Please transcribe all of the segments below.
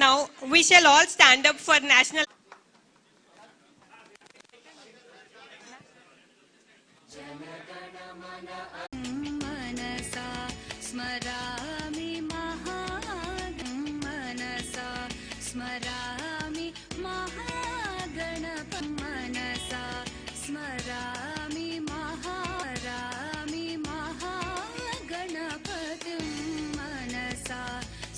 Now we shall all stand up for national. मनसा स्मरामि मनसा स्मरामि महागणपं मनसा स्मरामि महागणपतिं मनसा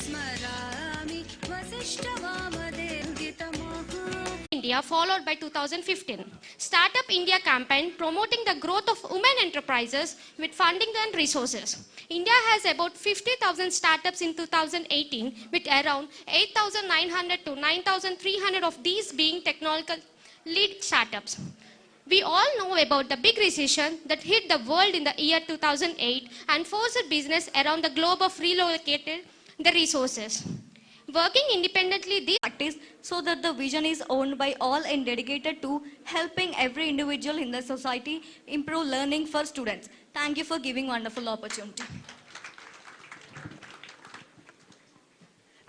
स्मरामि वसिष्ठवामदेवगीतमहा. India, followed by 2015. Startup India campaign promoting the growth of women enterprises with funding and resources. India has about 50,000 startups in 2018, with around 8,900 to 9,300 of these being technological lead startups. We all know about the big recession that hit the world in the year 2008 and forced business around the globe of relocated the resources. Working independently, these practice so that the vision is owned by all and dedicated to helping every individual in the society improve learning for students. Thank you for giving wonderful opportunity.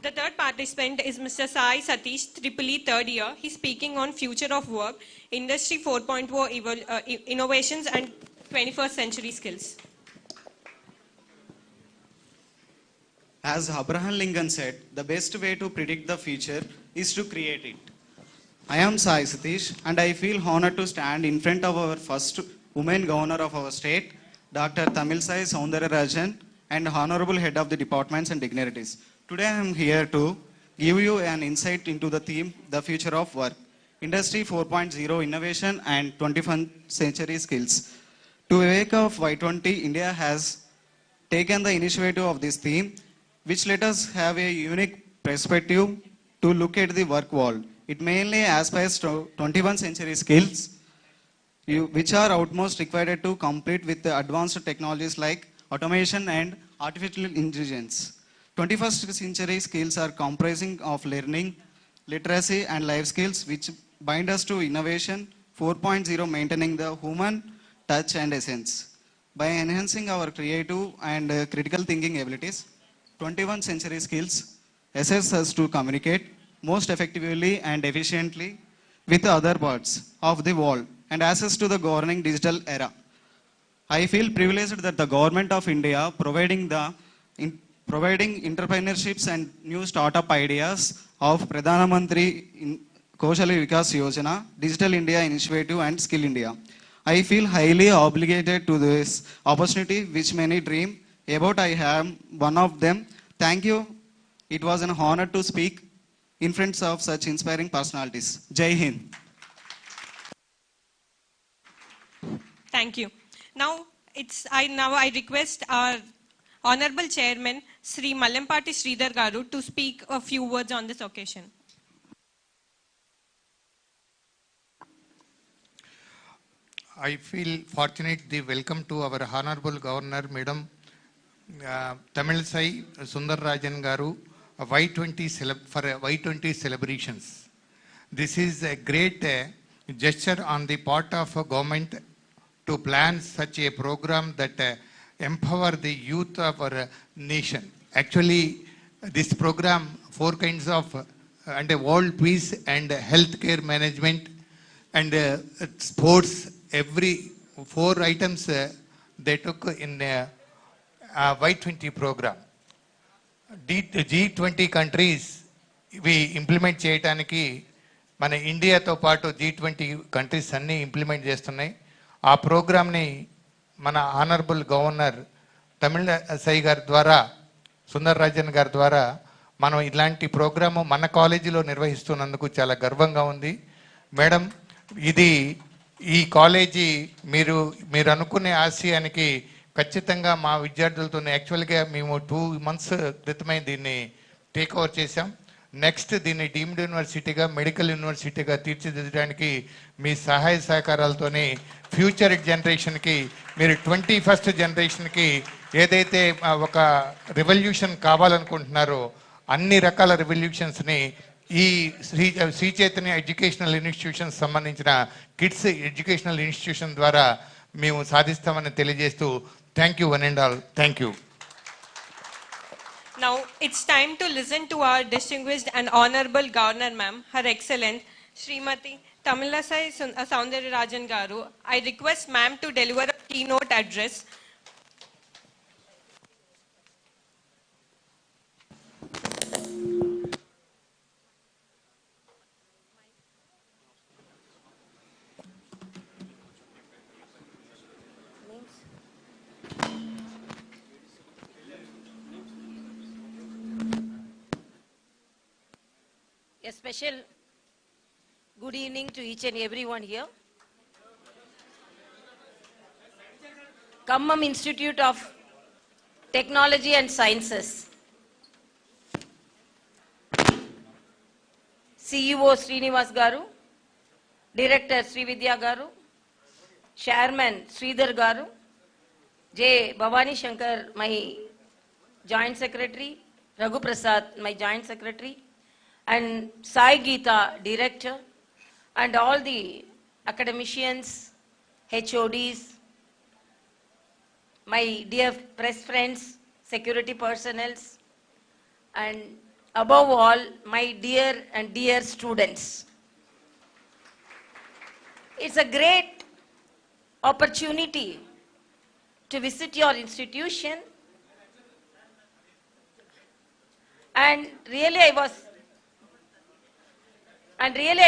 The third participant is Mr. Sai Satish, Triple E third year. He's speaking on future of work, industry 4.0 innovations and 21st century skills. As Abraham Lincoln said, the best way to predict the future is to create it. I am Sai Satish and I feel honored to stand in front of our first woman governor of our state, Dr. Tamilsai Soundararajan, and honorable head of the departments and dignitaries. Today I am here to give you an insight into the theme, the future of work, industry 4.0 innovation and 21st century skills. To wake up Y20, India has taken the initiative of this theme, which let us have a unique perspective to look at the work world. It mainly aspires to 21st century skills, which are utmost required to complete with the advanced technologies like automation and artificial intelligence. 21st century skills are comprising of learning, literacy and life skills, which bind us to innovation 4.0, maintaining the human touch and essence. By enhancing our creative and critical thinking abilities, 21st century skills assess us to communicate most effectively and efficiently with other parts of the world and access to the governing digital era. I feel privileged that the government of India providing entrepreneurships and new startup ideas of Pradhana Mantri Kaushal Vikas Yojana, Digital India Initiative and Skill India. I feel highly obligated to this opportunity which many dream about. I am one of them. Thank you. It was an honor to speak in front of such inspiring personalities. Jai Hind. Thank you. Now I request our Honorable Chairman Sri Mallampati Sridhar Garu to speak a few words on this occasion. I feel fortunate to welcome to our Honorable Governor, Madam Tamilsai Soundararajan Garu, for Y20 celebrations. This is a great gesture on the part of government to plan such a program that empower the youth of our nation. Actually, this program, 4 kinds of and world peace and healthcare management and sports, every 4 items they took in Y20 program. G20 countries we implement చేయడానికి మన ఇండియాతో పాటు G20 countries అన్నీ implement చేస్తున్నాయి. ఆ ప్రోగ్రామ్ని మన honourable governor Tamilisai గారి ద్వారా, సుందరరాజన్ గారి ద్వారా మనం ఇలాంటి ప్రోగ్రాము మన కాలేజీలో నిర్వహిస్తున్నందుకు చాలా గర్వంగా ఉంది. మేడం, ఇది ఈ కాలేజీ మీరు అనుకునే ఆశయానికి ఖచ్చితంగా మా విద్యార్థులతోనే, యాక్చువల్గా మేము 2 months క్రితమే దీన్ని టేక్ ఓవర్ చేశాం. నెక్స్ట్ దీన్ని డీమ్డ్ యూనివర్సిటీగా, మెడికల్ యూనివర్సిటీగా తీర్చిదిద్దడానికి మీ సహాయ సహకారాలతోనే ఫ్యూచర్ జనరేషన్కి, మీరు 21st జనరేషన్కి ఏదైతే ఒక రెవల్యూషన్ కావాలనుకుంటున్నారో అన్ని రకాల రెవల్యూషన్స్ని ఈ శ్రీ చైతన్య ఎడ్యుకేషనల్ ఇన్స్టిట్యూషన్స్ సంబంధించిన కిడ్స్ ఎడ్యుకేషనల్ ఇన్స్టిట్యూషన్ ద్వారా మేము సాధిస్తామని తెలియజేస్తూ thank you one and all. Thank you. Now it's time to listen to our distinguished and honorable Governor Ma'am, Her Excellence Srimati Tamilisai Soundararajan Garu. I request Ma'am to deliver a keynote address. A special good evening to each and everyone here. Khammam Institute of Technology and Sciences. CEO Srinivas Garu, Director Srividya Garu, Chairman Sridhar Garu, J. Bhavani Shankar, my Joint Secretary, Raghu Prasad, my Joint Secretary, and Sai Geeta, Director, and all the academicians, HODs, my dear press friends, security personnel, and above all, my dear students. It's a great opportunity to visit your institution, and really I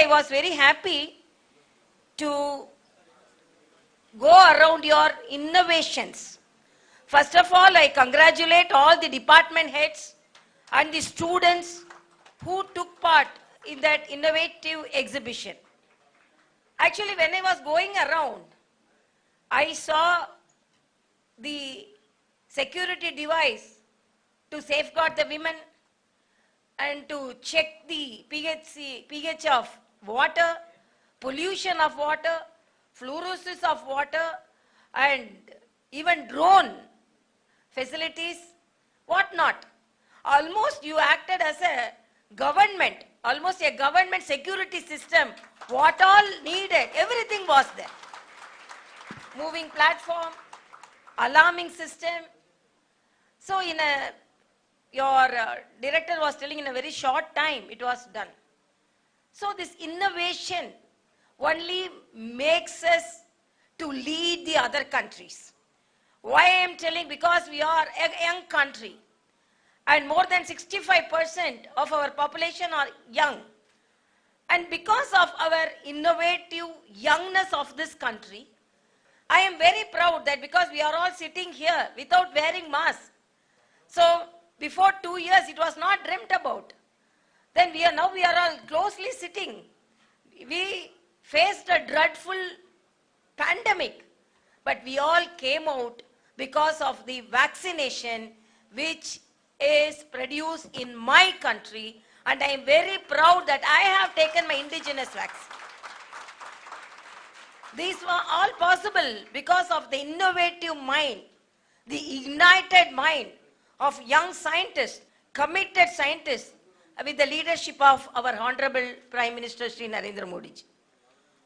was very happy to go around your innovations. First of all, I congratulate all the department heads and the students who took part in that innovative exhibition. Actually, when I was going around, I saw the security device to safeguard the women and to check the pH of water, pollution of water, fluorosis of water, and even drone facilities, whatnot. Almost you acted as a government, almost a government security system. What all needed, everything was there. Moving platform, alarming system. So your director was telling in a very short time it was done. So this innovation only makes us to lead the other countries. Why I am telling? Because we are a young country and more than 65% of our population are young. And because of our innovative youngness of this country, I am very proud that because we are all sitting here without wearing masks. So before 2 years it was not dreamt about. Then now we are all closely sitting. We faced a dreadful pandemic, but we all came out because of the vaccination which is produced in my country, and I am very proud that I have taken my indigenous vaccine. These were all possible because of the innovative mind, the ignited mind of young scientists, committed scientists with the leadership of our Honorable Prime Minister Shri Narendra Modi ji.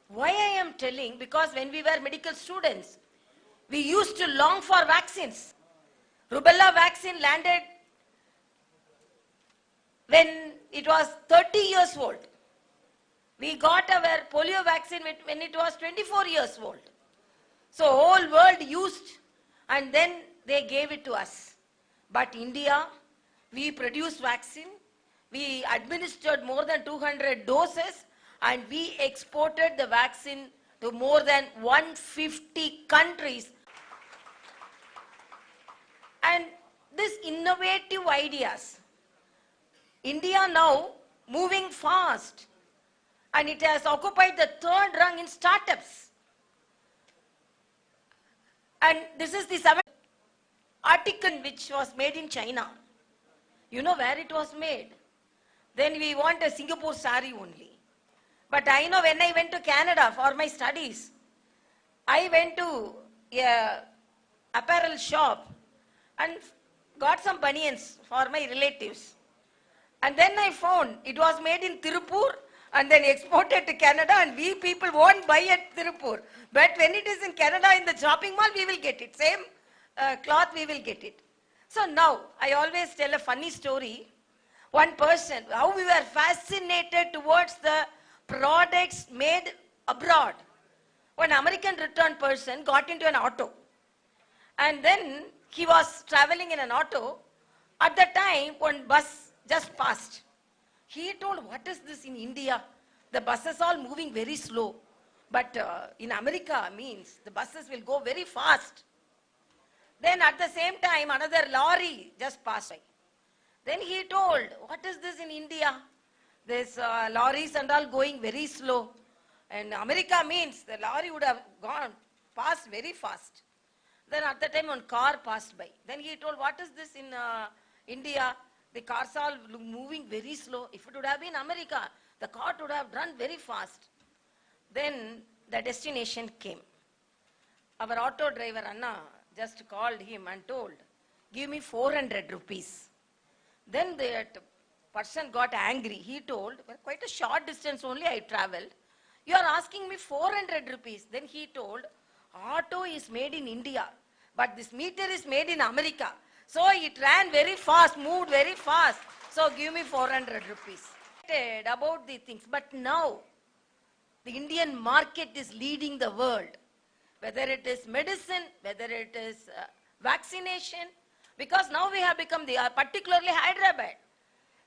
Why I am telling? Because when we were medical students, we used to long for vaccines. Rubella vaccine landed when it was 30 years old. We got our polio vaccine when it was 24 years old. So whole world used, and then they gave it to us. But India, we produced vaccine, we administered more than 200 doses, and we exported the vaccine to more than 150 countries. And these innovative ideas, India now moving fast, and it has occupied the third rung in startups. And this is the 7th article which was made in China. You know where it was made? Then we want a Singapore sari only. But I know when I went to Canada for my studies, I went to a apparel shop and got some banians for my relatives. And then I found it was made in Tirupur and then exported to Canada, and we people won't buy at Tirupur. But when it is in Canada in the shopping mall, we will get it. Same cloth, we will get it. So now, I always tell a funny story. One person, how we were fascinated towards the products made abroad. One American returned person got into an auto. And then he was traveling in an auto. At the time, one bus just passed. He told, what is this in India? The buses all moving very slow. But in America means the buses will go very fast. Then at the same time, another lorry just passed by. Then he told, what is this in India? This lorries and all going very slow. And America means the lorry would have passed very fast. Then at the time one car passed by. Then he told, what is this in India? The cars are moving very slow. If it would have been America, the car would have run very fast. Then the destination came. Our auto driver Anna just called him and told, give me 400 rupees. Then the person got angry. He told, well, quite a short distance only I traveled. You are asking me 400 rupees. Then he told, auto is made in India, but this meter is made in America. So it ran very fast, moved very fast. So give me 400 rupees. About the things. But now, the Indian market is leading the world. Whether it is medicine, whether it is vaccination, because now we have become, particularly Hyderabad.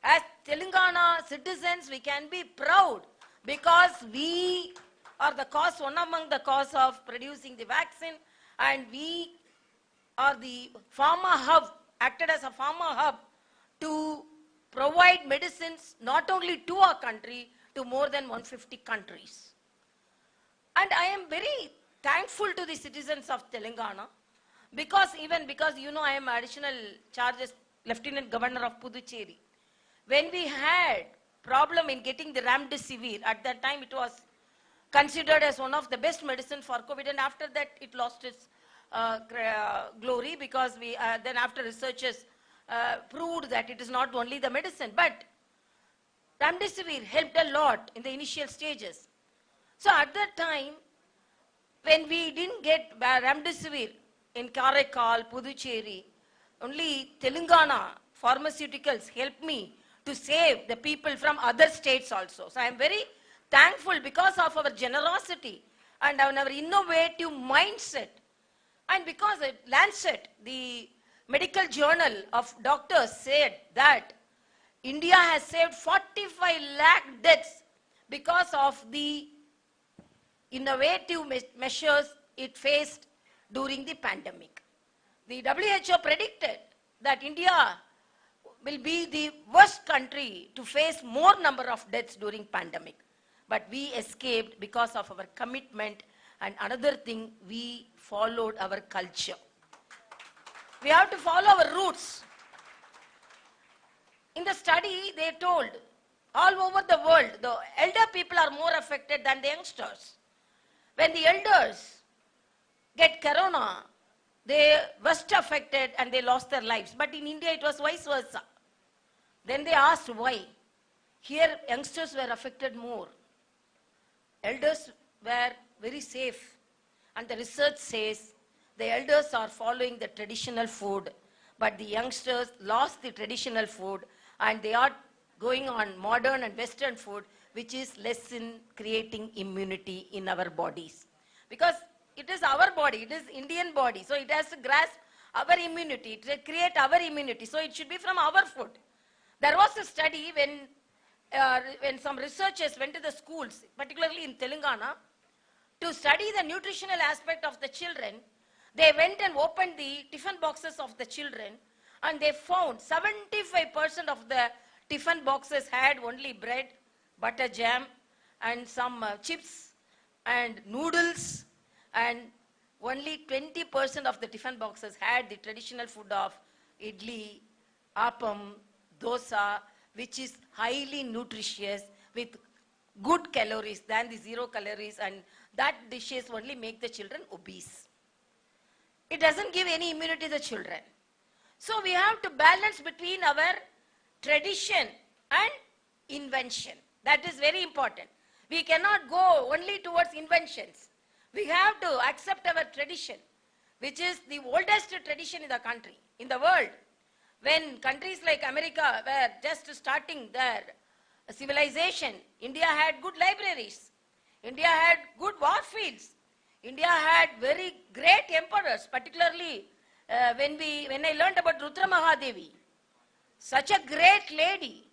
As Telangana citizens, we can be proud because we are the cause, one among the cause of producing the vaccine, and we are the pharma hub, acted as a pharma hub to provide medicines not only to our country, to more than 150 countries. And I am very thankful to the citizens of Telangana because you know I am additional charges Lieutenant Governor of Puducherry. When we had problem in getting the Remdesivir, at that time it was considered as one of the best medicine for COVID, and after that it lost its glory because we then after researchers proved that it is not only the medicine, but Remdesivir helped a lot in the initial stages. So at that time, when we didn't get Remdesivir in Karaikal, Puducherry, only Telangana pharmaceuticals helped me to save the people from other states also. So I am very thankful because of our generosity and our innovative mindset. And because Lancet, the medical journal of doctors, said that India has saved 45 lakh deaths because of the innovative measures it faced during the pandemic. The WHO predicted that India will be the worst country to face more number of deaths during pandemic. But we escaped because of our commitment, and another thing, we followed our culture. We have to follow our roots. In the study, they told all over the world, the elder people are more affected than the youngsters. When the elders get corona, they worst affected and they lost their lives. But in India, it was vice versa. Then they asked why. Here, youngsters were affected more. Elders were very safe. And the research says the elders are following the traditional food, but the youngsters lost the traditional food and they are going on modern and Western food, which is less in creating immunity in our bodies. Because it is our body, it is Indian body, so it has to grasp our immunity, to create our immunity, so it should be from our food. There was a study when some researchers went to the schools, particularly in Telangana, to study the nutritional aspect of the children. They went and opened the tiffin boxes of the children, and they found 75% of the tiffin boxes had only bread, butter jam, and some chips and noodles, and only 20% of the tiffin boxes had the traditional food of idli, appam, dosa, which is highly nutritious with good calories than the 0 calories, and that dishes only make the children obese. It doesn't give any immunity to the children. So we have to balance between our tradition and invention. That is very important. We cannot go only towards inventions. We have to accept our tradition, which is the oldest tradition in the country, in the world. When countries like America were just starting their civilization, India had good libraries. India had good war fields. India had very great emperors, particularly when I learned about Rudra Mahadevi, such a great lady.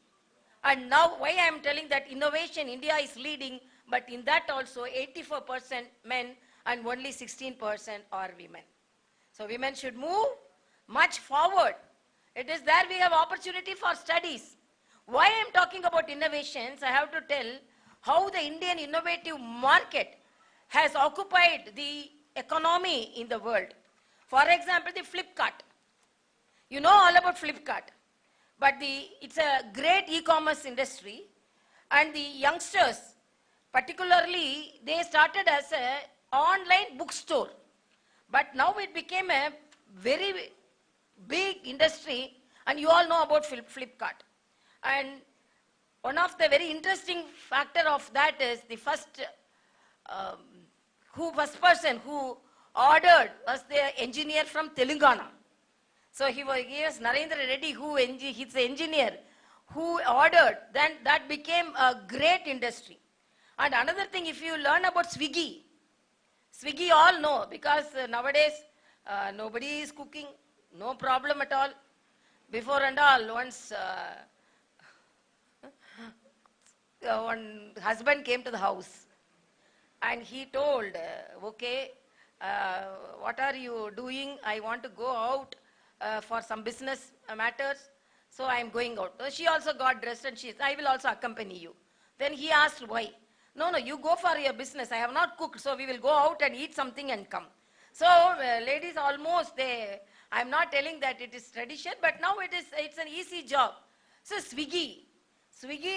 And now why I am telling that innovation, India is leading, but in that also 84% men and only 16% are women. So women should move much forward. It is there we have opportunity for studies. Why I am talking about innovations, I have to tell how the Indian innovative market has occupied the economy in the world. For example, the Flipkart. You know all about Flipkart. But it's a great e-commerce industry, and the youngsters, particularly, they started as an online bookstore. But now it became a very big industry, and you all know about Flipkart. And one of the very interesting factor of that is the first person who ordered was the engineer from Telangana. So he was Narendra Reddy, he's the engineer who ordered, then that became a great industry. And another thing, if you learn about Swiggy all know, because nowadays nobody is cooking, no problem at all. Before and all, once one husband came to the house and he told, okay, what are you doing? I want to go out for some business matters, so I am going out. So she also got dressed and she said, I will also accompany you. Then he asked why. No, you go for your business. I have not cooked, so we will go out and eat something and come. So ladies almost, I am not telling that it is tradition, but now it's an easy job. So Swiggy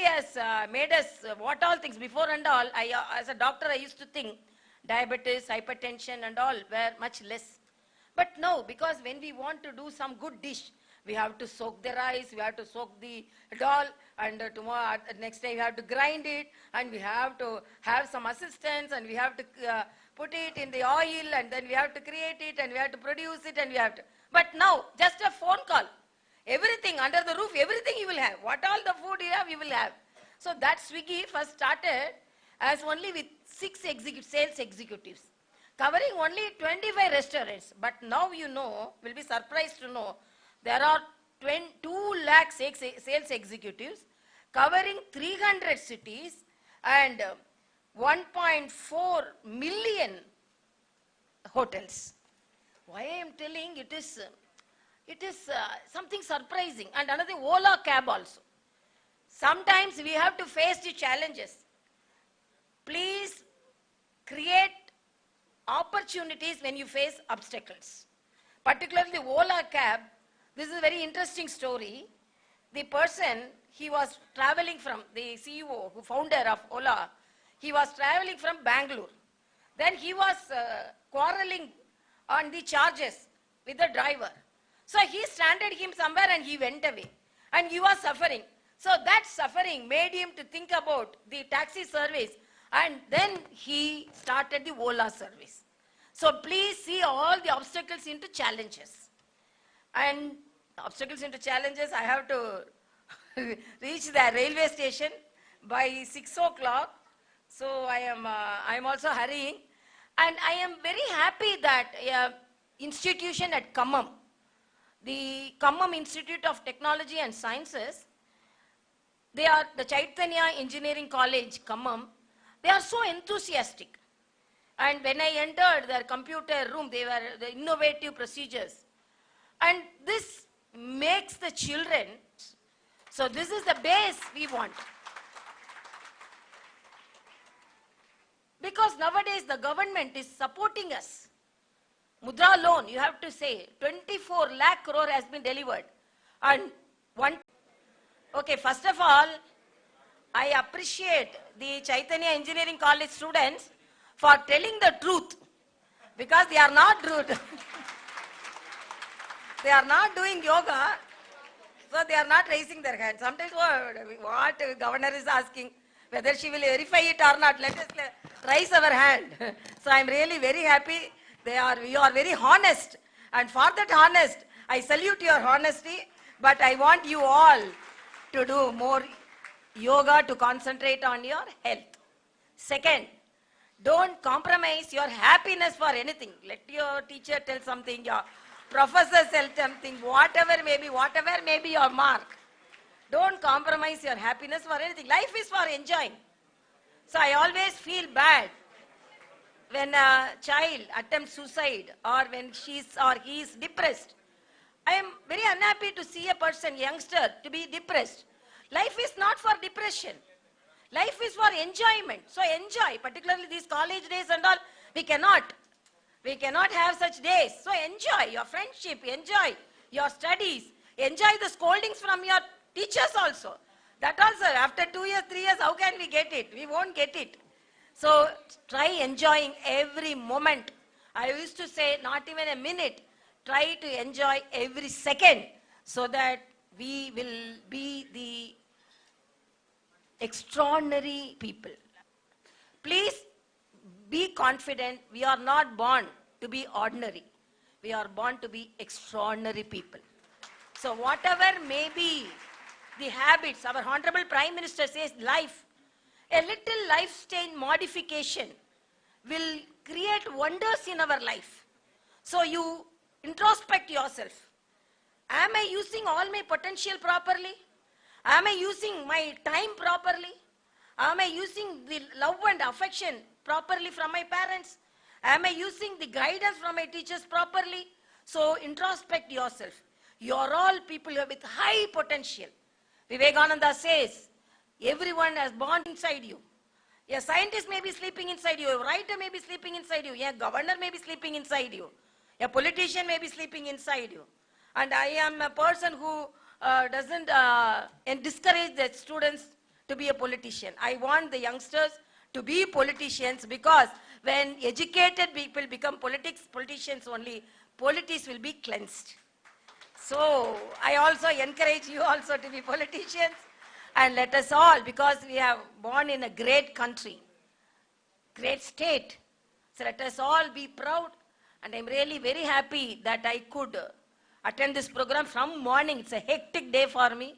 has made us what all things. Before and all, as a doctor I used to think diabetes, hypertension and all were much less. But no, because when we want to do some good dish, we have to soak the rice, we have to soak the dal, and tomorrow, next day we have to grind it, and we have to have some assistance, and we have to put it in the oil, and then we have to create it, and we have to produce it, and we have to. But now, just a phone call, everything under the roof, everything you will have. What all the food you have, you will have. So that Swiggy first started as only with 6 sales executives, covering only 25 restaurants. But now you know, will be surprised to know, there are 2 lakh sales executives covering 300 cities and 1.4 million hotels. Why I am telling it is something surprising. And another Ola cab also. Sometimes we have to face the challenges. Please create opportunities when you face obstacles. Particularly Ola cab, this is a very interesting story. The person, he was traveling from, the CEO, founder of Ola, he was traveling from Bangalore. Then he was quarreling on the charges with the driver. So he stranded him somewhere and he went away. And he was suffering. So that suffering made him to think about the taxi service, and then he started the Ola service. So please see all the obstacles into challenges. And obstacles into challenges, I have to reach the railway station by 6 o'clock. So I am also hurrying. And I am very happy that institution at Khammam, the Khammam Institute of Technology and Sciences, they are the Chaitanya Engineering College, Khammam. They are so enthusiastic. And when I entered their computer room, they were the innovative procedures. And this makes the children, so this is the base we want. Because nowadays the government is supporting us. Mudra loan, you have to say, 24 lakh crore has been delivered. And okay, first of all, I appreciate the Chaitanya Engineering College students for telling the truth, because they are not rude. They are not doing yoga, so they are not raising their hand. Sometimes what governor is asking, whether she will verify it or not, let us raise our hand. So I am really very happy. You are very honest, and for that honest, I salute your honesty. But I want you all to do more yoga to concentrate on your health. Second, don't compromise your happiness for anything. Let your teacher tell something, your professor tell something, whatever may be your mark. Don't compromise your happiness for anything. Life is for enjoying. So I always feel bad when a child attempts suicide or when she's or he is depressed. I am very unhappy to see a person, youngster, to be depressed. Life is not for depression. Life is for enjoyment. So enjoy, particularly these college days and all. We cannot have such days. So enjoy your friendship, enjoy your studies, enjoy the scoldings from your teachers also. That also, after 2 years, 3 years, how can we get it? We won't get it. So try enjoying every moment. I used to say not even a minute. Try to enjoy every second so that we will be the extraordinary people. Please be confident. We are not born to be ordinary. We are born to be extraordinary people. So whatever may be the habits, our Honorable Prime Minister says life, a little lifestyle modification will create wonders in our life. So you introspect yourself. Am I using all my potential properly? Am I using my time properly? Am I using the love and affection properly from my parents? Am I using the guidance from my teachers properly? So introspect yourself. You are all people with high potential. Vivekananda says, everyone has born inside you. A scientist may be sleeping inside you. A writer may be sleeping inside you. A governor may be sleeping inside you. A politician may be sleeping inside you. And I am a person who doesn't discourage the students to be a politician. I want the youngsters to be politicians, because when educated people become politicians only, politics will be cleansed. So I also encourage you also to be politicians, and let us all, because we have born in a great country, great state. So let us all be proud, and I'm really very happy that I could attend this program from morning. It's a hectic day for me.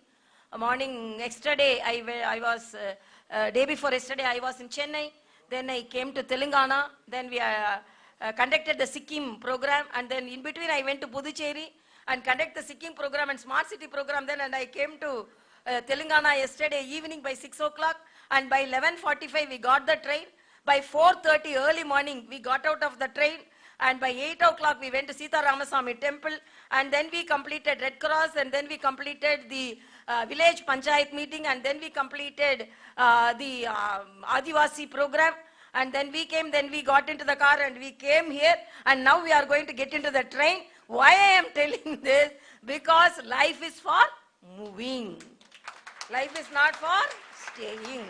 Yesterday, day before yesterday, I was in Chennai. Then I came to Telangana. Then we conducted the Sikkim program. And then in between, I went to Puducherry and conduct the Sikkim program and Smart City program. Then and I came to Telangana yesterday evening by 6 o'clock. And by 11:45, we got the train. By 4:30 early morning, we got out of the train. And by 8 o'clock, we went to Sita Ramaswamy temple. And then we completed Red Cross. And then we completed the village panchayat meeting. And then we completed the Adivasi program. And then we got into the car and we came here. And now we are going to get into the train. Why I am telling this? Because life is for moving. Life is not for staying.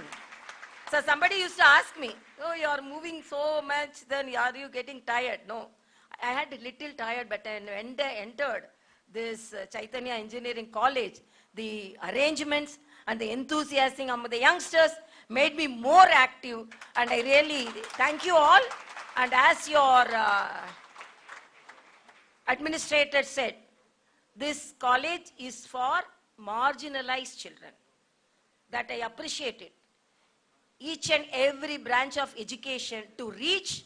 So somebody used to ask me, oh, you are moving so much, then are you getting tired? No, I had a little tired, but when I entered this Chaitanya Engineering College, the arrangements and the enthusiasm of the youngsters made me more active, and I really thank you all. And as your administrator said, this college is for marginalized children. That I appreciate it. Each and every branch of education to reach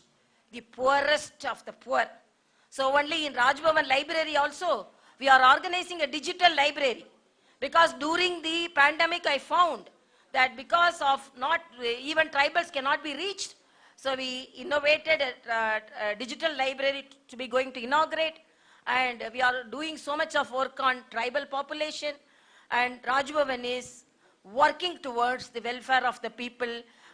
the poorest of the poor. So only in Rajbhavan library also, we are organizing a digital library. Because during the pandemic, I found that because of not, even tribals cannot be reached. So we innovated a digital library to be going to inaugurate. And we are doing so much of work on tribal population. And Rajbhavan is working towards the welfare of the people,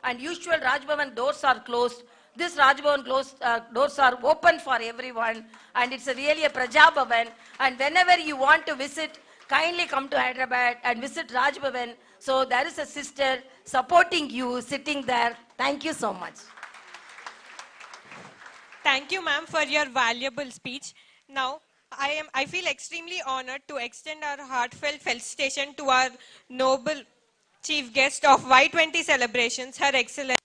and usual Rajbhavan doors are closed. This Rajbhavan doors are open for everyone, and it's really a Praja Bhavan. And whenever you want to visit, kindly come to Hyderabad and visit Rajbhavan. So there is a sister supporting you, sitting there. Thank you so much. Thank you, ma'am, for your valuable speech. Now, I feel extremely honored to extend our heartfelt felicitation to our noble chief guest of Y20 celebrations, Her Excellency